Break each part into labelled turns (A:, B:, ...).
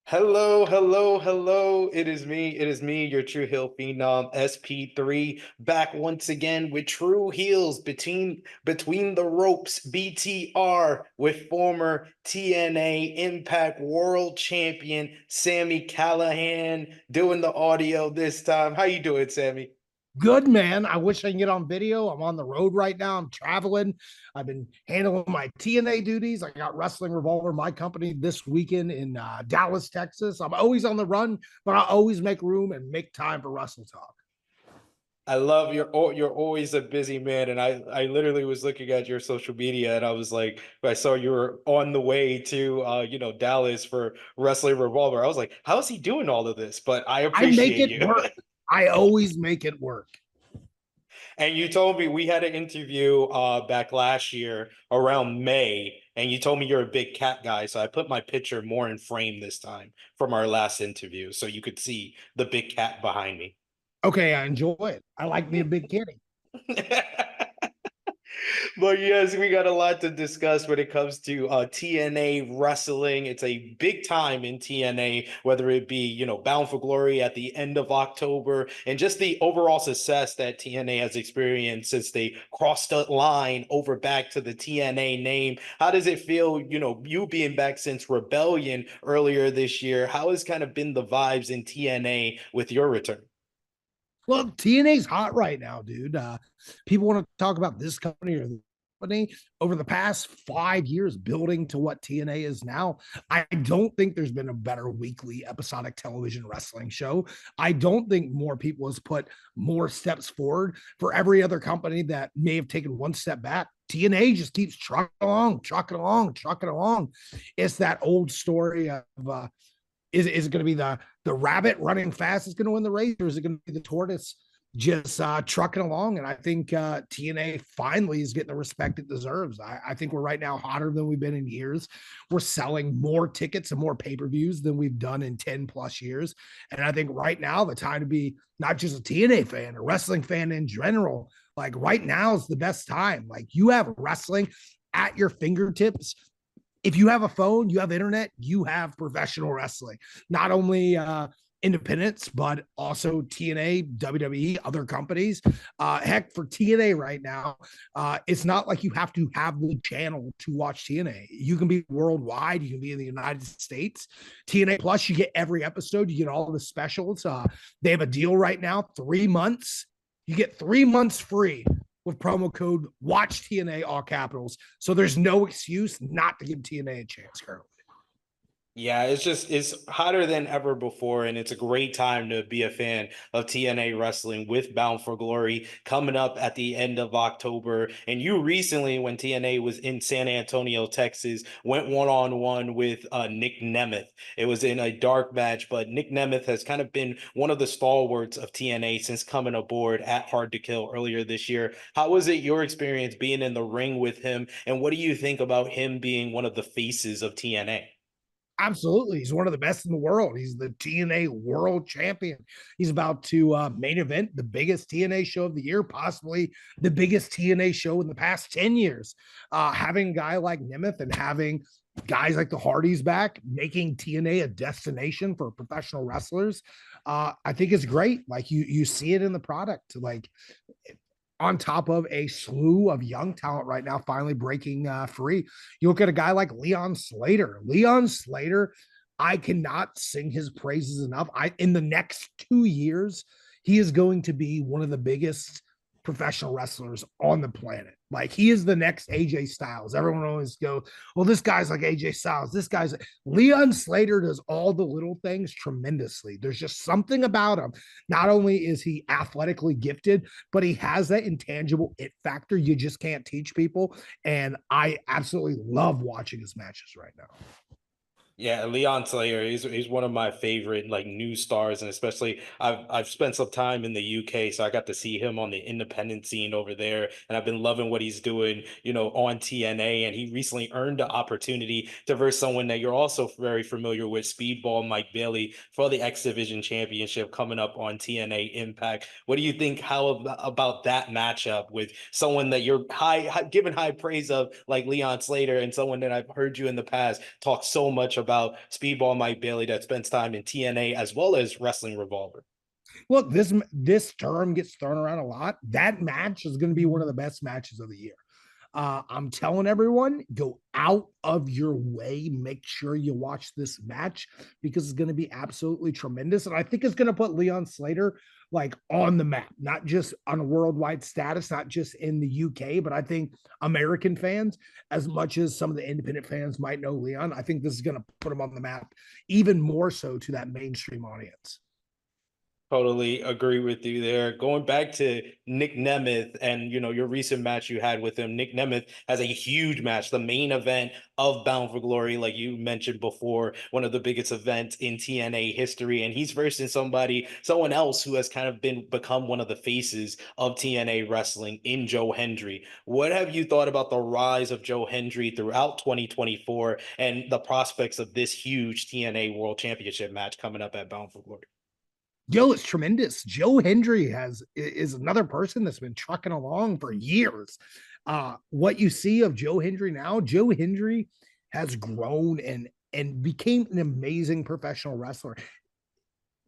A: Hello, hello, hello. It is me, your True Heel Phenom SP3, back once again with True Heels between the ropes, BTR, with former TNA Impact World Champion Sami Callihan doing the audio this time. How you doing, Sammy?
B: Good, man. I wish I can get on video. I'm on the road right now. I'm traveling. I've been handling my TNA duties. I got Wrestling Revolver, my company, this weekend in Dallas, Texas. I'm always on the run, but I always make room and make time for Wrestle Talk.
A: I love you're always a busy man, and I literally was looking at your social media, and I was like, I saw you were on the way to Dallas for Wrestling Revolver. I was like, how is he doing all of this? But I
B: I make
A: appreciate
B: it
A: you.
B: work. I always make it work.
A: And you told me we had an interview back last year around May, and you told me you're a big cat guy, so I put my picture more in frame this time from our last interview, so you could see the big cat behind me.
B: Okay, I enjoy it. I like me a big kitty.
A: But yes, we got a lot to discuss when it comes to TNA wrestling. It's a big time in TNA, whether it be, Bound for Glory at the end of October and just the overall success that TNA has experienced since they crossed the line over back to the TNA name. How does it feel, you being back since Rebellion earlier this year? How has kind of been the vibes in TNA with your return?
B: Well, TNA's hot right now, dude. People want to talk about this company or the company over the past 5 years building to what TNA is now. I don't think there's been a better weekly episodic television wrestling show. I don't think more people has put more steps forward for every other company that may have taken one step back. TNA just keeps trucking along, trucking along, trucking along. It's that old story of is it going to be the rabbit running fast is going to win the race, or is it going to be the tortoise just trucking along? And I think TNA finally is getting the respect it deserves. I think we're right now hotter than we've been in years. We're selling more tickets and more pay-per-views than we've done in 10 plus years. And I think right now the time to be not just a TNA fan, a wrestling fan in general, like right now is the best time. Like you have wrestling at your fingertips. If you have a phone, you have internet, you have professional wrestling. Not only independents, but also TNA, WWE, other companies. Heck, for TNA right now, it's not like you have to have the channel to watch TNA. You can be worldwide. You can be in the United States. TNA Plus, you get every episode. You get all the specials. They have a deal right now, 3 months. You get 3 months free with promo code Watch TNA, all capitals. So there's no excuse not to give TNA a chance currently.
A: Yeah, it's hotter than ever before, and it's a great time to be a fan of TNA wrestling with Bound for Glory coming up at the end of October. And you recently, when TNA was in San Antonio, Texas, went one-on-one with Nic Nemeth. It was in a dark match, but Nic Nemeth has kind of been one of the stalwarts of TNA since coming aboard at Hard to Kill earlier this year. How was it your experience being in the ring with him, and what do you think about him being one of the faces of TNA?
B: Absolutely. He's one of the best in the world. He's the TNA world champion. He's about to main event the biggest TNA show of the year, possibly the biggest TNA show in the past 10 years. Having a guy like Nemeth and having guys like the Hardys back, making TNA a destination for professional wrestlers, I think is great. Like you see it in the product. Like on top of a slew of young talent right now finally breaking free. You look at a guy like Leon Slater. Leon Slater, I cannot sing his praises enough. In the next 2 years, he is going to be one of the biggest professional wrestlers on the planet. Like he is the next AJ Styles. Everyone always goes, well, this guy's like AJ Styles. This guy's like... Leon Slater does all the little things tremendously. There's just something about him. Not only is he athletically gifted, but he has that intangible it factor you just can't teach people. And I absolutely love watching his matches right now.
A: Yeah, Leon Slayer, he's one of my favorite like new stars, and especially I've spent some time in the UK, so I got to see him on the independent scene over there, and I've been loving what he's doing, on TNA, and he recently earned the opportunity to verse someone that you're also very familiar with, Speedball Mike Bailey, for the X Division Championship coming up on TNA Impact. What do you think about that matchup with someone that you're giving high praise of, like Leon Slater, and someone that I've heard you in the past talk so much about Speedball Mike Bailey that spends time in TNA as well as Wrestling Revolver?
B: Well, this term gets thrown around a lot. That match is going to be one of the best matches of the year. I'm telling everyone, go out of your way. Make sure you watch this match because it's going to be absolutely tremendous. And I think it's going to put Leon Slater like on the map, not just on a worldwide status, not just in the UK, but I think American fans, as much as some of the independent fans might know Leon, I think this is going to put him on the map even more so to that mainstream audience.
A: Totally agree with you there. Going back to Nic Nemeth and your recent match you had with him, Nic Nemeth has a huge match, the main event of Bound for Glory, like you mentioned before, one of the biggest events in TNA history, and he's versing someone else who has kind of become one of the faces of TNA wrestling in Joe Hendry. What have you thought about the rise of Joe Hendry throughout 2024 and the prospects of this huge TNA World Championship match coming up at Bound for Glory?
B: Joe is tremendous. Joe Hendry is another person that's been trucking along for years. What you see of Joe Hendry now, Joe Hendry has grown and became an amazing professional wrestler.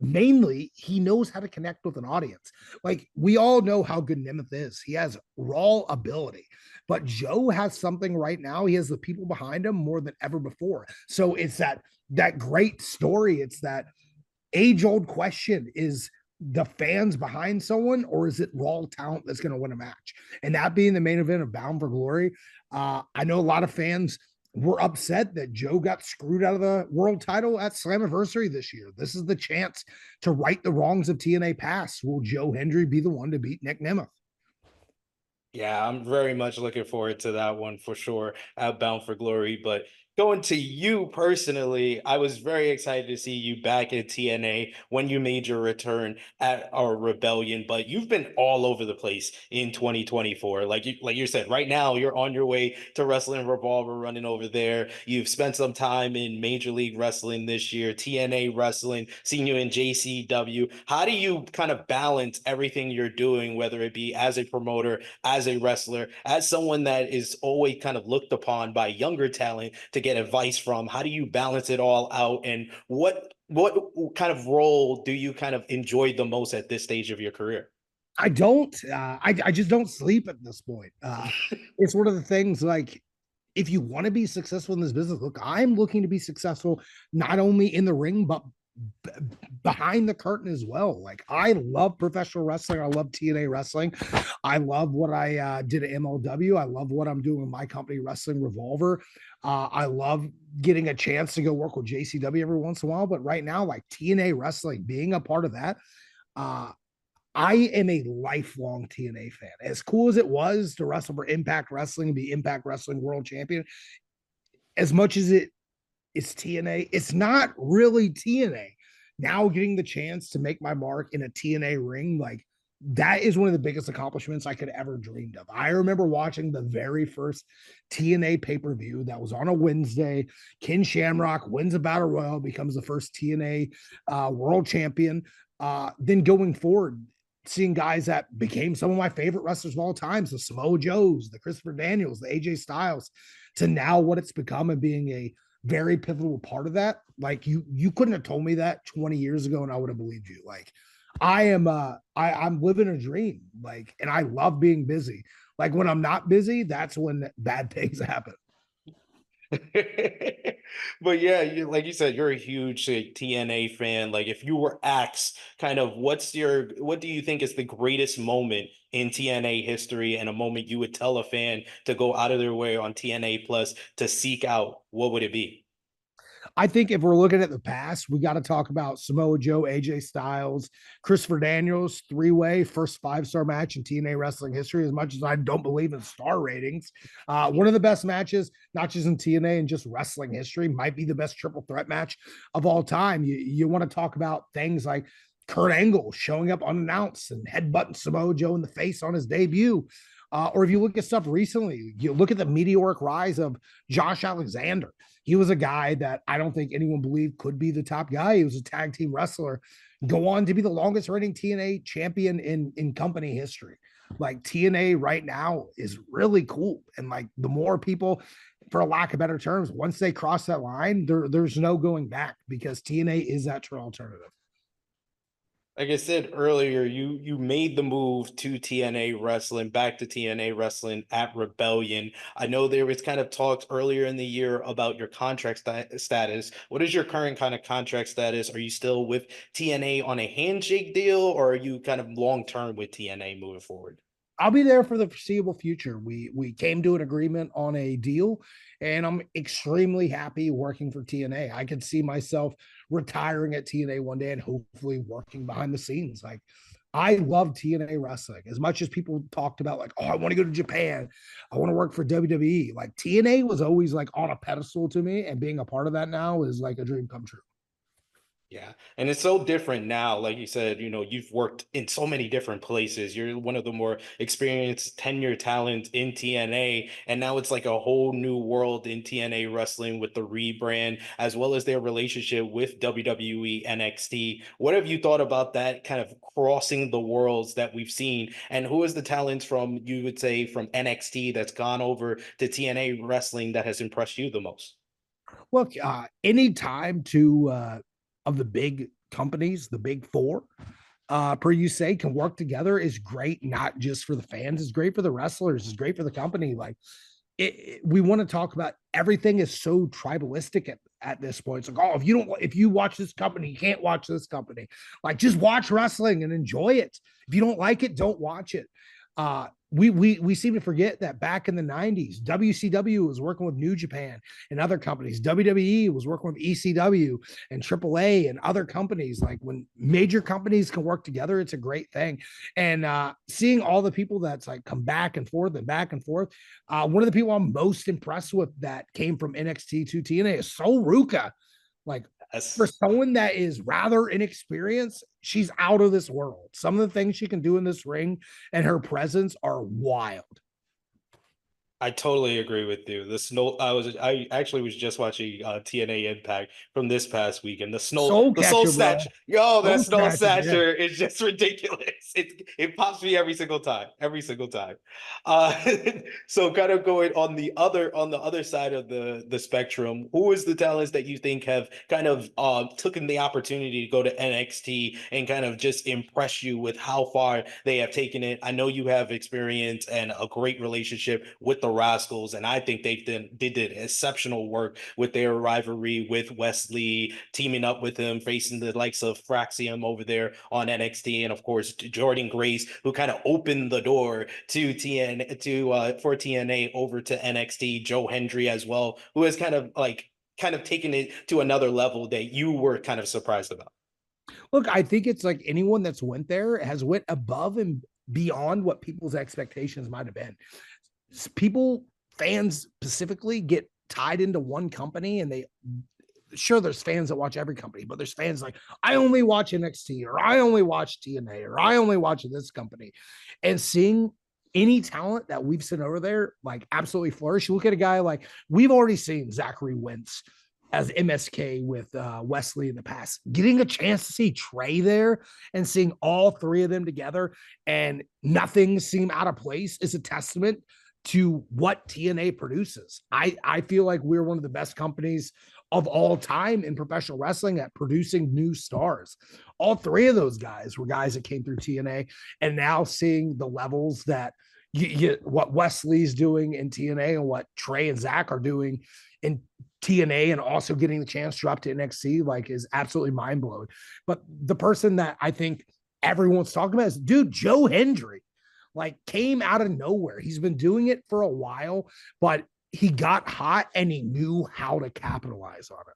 B: Mainly, he knows how to connect with an audience. Like we all know how good Nemeth is. He has raw ability, but Joe has something right now. He has the people behind him more than ever before. So it's that great story. It's that age-old question: is the fans behind someone, or is it raw talent that's going to win a match? And that being the main event of Bound for Glory, I know a lot of fans were upset that Joe got screwed out of the world title at Slammiversary this year. This is the chance to right the wrongs of TNA past. Will Joe Hendry be the one to beat Nic Nemeth?
A: Yeah, I'm very much looking forward to that one for sure at Bound for Glory. But going to you personally, I was very excited to see you back at TNA when you made your return at our Rebellion. But you've been all over the place in 2024. Like you said, right now you're on your way to Wrestling Revolver, running over there. You've spent some time in Major League Wrestling this year, TNA Wrestling, seen you in JCW. How do you kind of balance everything you're doing, whether it be as a promoter, as a wrestler, as someone that is always kind of looked upon by younger talent to get advice from? How do you balance it all out? And what kind of role do you kind of enjoy the most at this stage of your career?
B: I don't. I just don't sleep at this point. It's one of the things like if you want to be successful in this business, look, I'm looking to be successful not only in the ring but b- behind the curtain as well. Like I love professional wrestling. I love TNA wrestling. I love what I did at MLW. I love what I'm doing with my company, Wrestling Revolver. I love getting a chance to go work with JCW every once in a while. But right now, like TNA wrestling, being a part of that, uh, I am a lifelong TNA fan. As cool as it was to wrestle for Impact Wrestling and be Impact Wrestling World Champion, as much as it's TNA, it's not really TNA. Now getting the chance to make my mark in a TNA ring, like that is one of the biggest accomplishments I could ever dreamed of. I remember watching the very first TNA pay-per-view that was on a Wednesday. Ken Shamrock wins a battle royal, becomes the first TNA world champion. Then going forward, seeing guys that became some of my favorite wrestlers of all times, the Samoa Joes, the Christopher Daniels, the AJ Styles, to now what it's become and being a very pivotal part of that. Like you couldn't have told me that 20 years ago and I would have believed you. Like I'm living a dream. Like, and I love being busy. Like when I'm not busy, that's when bad things happen.
A: But yeah, like you said, you're a huge TNA fan. Like if you were asked kind of what do you think is the greatest moment in TNA history and a moment you would tell a fan to go out of their way on TNA Plus to seek out, what would it be?
B: I think if we're looking at the past, we got to talk about Samoa Joe, AJ Styles, Christopher Daniels, three-way, first five-star match in TNA wrestling history. As much as I don't believe in star ratings, one of the best matches, not just in TNA and just wrestling history, might be the best triple threat match of all time. You want to talk about things like Kurt Angle showing up unannounced and headbutting Samoa Joe in the face on his debut. Or if you look at stuff recently, you look at the meteoric rise of Josh Alexander. He was a guy that I don't think anyone believed could be the top guy. He was a tag team wrestler, go on to be the longest reigning TNA champion in company history. Like TNA right now is really cool. And like the more people, for lack of better terms, once they cross that line, there's no going back because TNA is that true alternative.
A: Like I said earlier, you made the move to TNA Wrestling, back to TNA Wrestling at Rebellion. I know there was kind of talks earlier in the year about your contract status. What is your current kind of contract status? Are you still with TNA on a handshake deal, or are you kind of long term with TNA moving forward?
B: I'll be there for the foreseeable future. We came to an agreement on a deal, and I'm extremely happy working for TNA. I could see myself retiring at TNA one day and hopefully working behind the scenes. Like I love TNA wrestling as much as people talked about like, oh, I want to go to Japan. I want to work for WWE. Like TNA was always like on a pedestal to me, and being a part of that now is like a dream come true.
A: Yeah. And it's so different now. Like you said, you've worked in so many different places. You're one of the more experienced tenure talent in TNA. And now it's like a whole new world in TNA wrestling with the rebrand, as well as their relationship with WWE NXT. What have you thought about that kind of crossing the worlds that we've seen? And who is the talent from, you would say, from NXT that's gone over to TNA wrestling that has impressed you the most?
B: Look, any time to of the big companies, the big four, per you say, can work together is great. Not just for the fans, it's great for the wrestlers, it's great for the company. Like we want to talk about everything is so tribalistic at this point. It's like, oh, if you watch this company, you can't watch this company. Like, just watch wrestling and enjoy it. If you don't like it, don't watch it. We seem to forget that back in the 90s, WCW was working with New Japan and other companies. WWE was working with ECW and AAA and other companies. Like when major companies can work together, it's a great thing. And seeing all the people that's like come back and forth and back and forth. One of the people I'm most impressed with that came from NXT to TNA is Sol Ruka. Like for
A: Yes.
B: someone that is rather inexperienced, she's out of this world. Some of the things she can do in this ring and her presence are wild.
A: I totally agree with you. I actually was just watching TNA Impact from this past weekend.
B: Soul
A: The soul
B: catcher, bro.
A: snatch. Yo, that
B: Soul
A: snow
B: snatcher, yeah.
A: snatcher is just ridiculous. It pops me every single time. Every single time. Uh so kind of going on the other side of the spectrum, who is the talents that you think have kind of taken the opportunity to go to NXT and kind of just impress you with how far they have taken it? I know you have experience and a great relationship with the Rascals, and I think they did exceptional work with their rivalry with Wesley, teaming up with him, facing the likes of Fraxium over there on NXT, and of course Jordan Grace, who kind of opened the door to TN to for TNA over to NXT. Joe Hendry as well, who has kind of taken it to another level that you were kind of surprised about.
B: Look, I think it's like anyone that's went there has went above and beyond what people's expectations might have been. People, fans specifically, get tied into one company and they sure there's fans that watch every company, but there's fans like I only watch NXT or I only watch TNA or I only watch this company. And seeing any talent that we've seen over there like absolutely flourish. You look at a guy like we've already seen Zachary Wentz as MSK with Wesley in the past. Getting a chance to see Trey there and seeing all three of them together and nothing seem out of place is a testament to what TNA produces. I feel like we're one of the best companies of all time in professional wrestling at producing new stars. All three of those guys were guys that came through TNA, and now seeing the levels that what Wesley's doing in TNA and what Trey and Zach are doing in TNA and also getting the chance to drop to NXT like is absolutely mind blowing. But the person that I think everyone's talking about is dude Joe Hendry. Like came out of nowhere. He's been doing it for a while, but he got hot and he knew how to capitalize on it.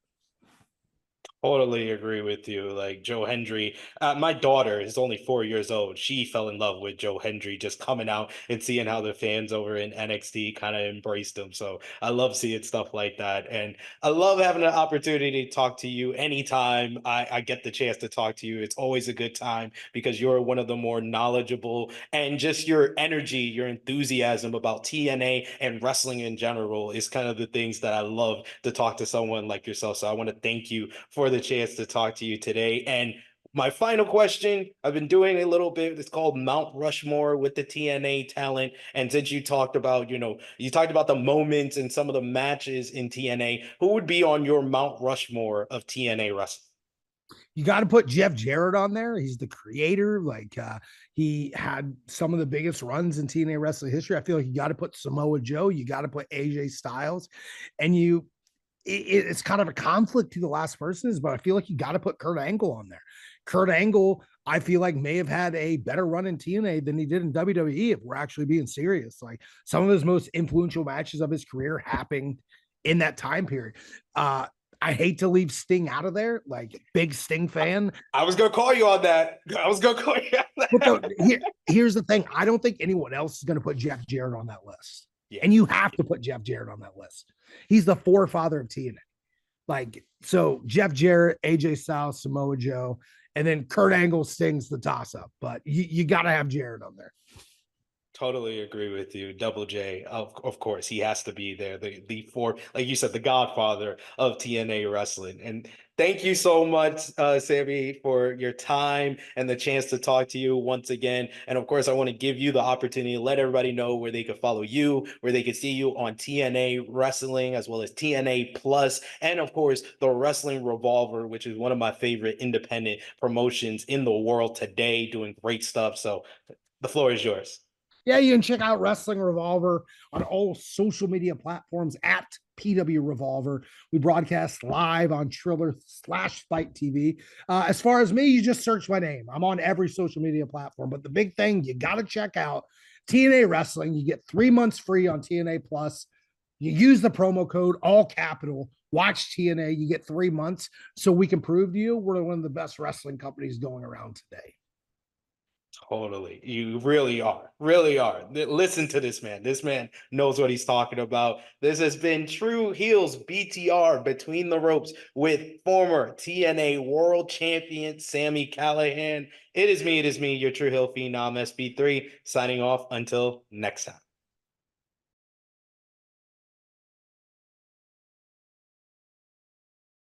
A: Totally agree with you. Like Joe Hendry, my daughter is only 4 years old. She fell in love with Joe Hendry just coming out and seeing how the fans over in NXT kind of embraced him. So I love seeing stuff like that. And I love having an opportunity to talk to you anytime I get the chance to talk to you. It's always a good time because you're one of the more knowledgeable and just your energy, your enthusiasm about TNA and wrestling in general is kind of the things that I love to talk to someone like yourself. So I want to thank you for the chance to talk to you today. And My final question, I've been doing a little bit, it's called Mount Rushmore with the TNA talent. And since you talked about, you talked about the moments and some of the matches in TNA, who would be on your Mount Rushmore of TNA wrestling?
B: You got to put Jeff Jarrett on there. He's the creator. He had some of the biggest runs in TNA wrestling history. I feel like you got to put Samoa Joe. You got to put AJ Styles, and it's kind of a conflict to the last person is, but I feel like you got to put Kurt Angle on there. Kurt Angle, I feel like may have had a better run in TNA than he did in WWE. If we're actually being serious, like some of his most influential matches of his career happened in that time period. I hate to leave Sting out of there, like big Sting fan.
A: I was gonna call you on that. I was gonna call you on that.
B: But here's the thing: I don't think anyone else is going to put Jeff Jarrett on that list,
A: Yeah.
B: and you have to put Jeff Jarrett on that list. He's the forefather of TNA. Like, so Jeff Jarrett, AJ Styles, Samoa Joe, and then Kurt Angle Sting's the toss up, but you got to have Jarrett on there.
A: Totally agree with you. Double J, of course, he has to be there. The four, like you said, the godfather of TNA wrestling. And thank you so much, Sami, for your time and the chance to talk to you once again. And of course, I want to give you the opportunity to let everybody know where they can follow you, where they can see you on TNA Wrestling, as well as TNA Plus, and of course, the Wrestling Revolver, which is one of my favorite independent promotions in the world today, doing great stuff. So the floor is yours.
B: Yeah, you can check out Wrestling Revolver on all social media platforms at PW Revolver. We broadcast live on Triller/Fight TV. As far as me, you just search my name. I'm on every social media platform. But the big thing, you got to check out TNA Wrestling. You get 3 months free on TNA Plus. You use the promo code, all capital, watch TNA. You get 3 months. So we can prove to you we're one of the best wrestling companies going around today.
A: Totally. You really are. Really are. Listen to this man. This man knows what he's talking about. This has been True Heels BTR Between the Ropes with former TNA World Champion Sami Callihan. It is me, your True Heel Phenom SB3, signing off until next time.